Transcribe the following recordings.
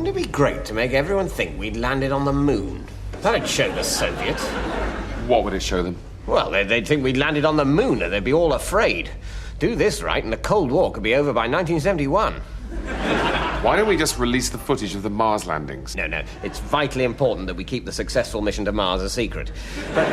Wouldn't it be great to make everyone think we'd landed on the moon? That'd show the Soviets. What would it show them? Well, they'd think we'd landed on the moon and they'd be all afraid. Do this right and the Cold War could be over by 1971. Why don't we just release the footage of the Mars landings? No, it's vitally important that we keep the successful mission to Mars a secret. But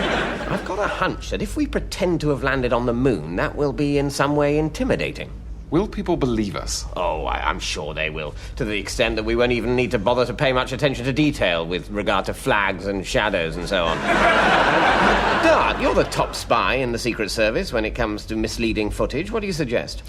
I've got a hunch that if we pretend to have landed on the moon, that will be in some way intimidating. Will people believe us? Oh, I'm sure they will, to the extent that we won't even need to bother to pay much attention to detail with regard to flags and shadows and so on. Dart, you're the top spy in the Secret Service when it comes to misleading footage. What do you suggest?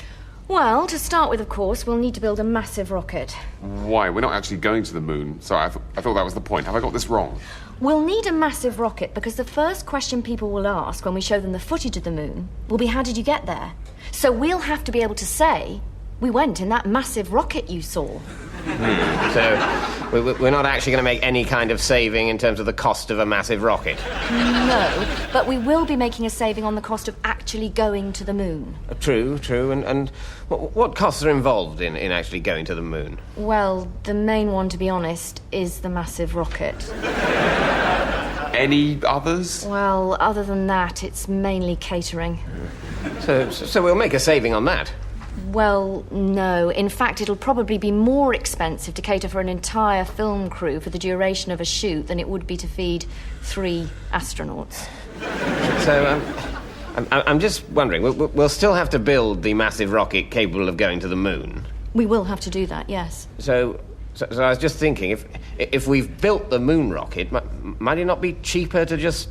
Well, to start with, of course, we'll need to build a massive rocket. Why? We're not actually going to the moon. Sorry, I thought that was the point. Have I got this wrong? We'll need a massive rocket because the first question people will ask when we show them the footage of the moon will be, how did you get there? So we'll have to be able to say, we went in that massive rocket you saw. So we're not actually going to make any kind of saving in terms of the cost of a massive rocket? No, but we will be making a saving on the cost of actually going to the moon. True. And what costs are involved in actually going to the moon? Well, the main one, to be honest, is the massive rocket. Any others? Well, other than that, it's mainly catering. So we'll make a saving on that? Well, no. In fact, it'll probably be more expensive to cater for an entire film crew for the duration of a shoot than it would be to feed 3 astronauts. So, I'm just wondering, we'll still have to build the massive rocket capable of going to the moon? We will have to do that, yes. So I was just thinking, if we've built the moon rocket, might it not be cheaper to just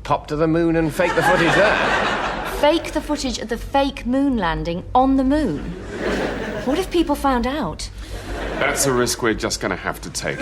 pop to the moon and fake the footage there? Fake the footage of the fake moon landing on the moon? What if people found out? That's a risk we're just going to have to take.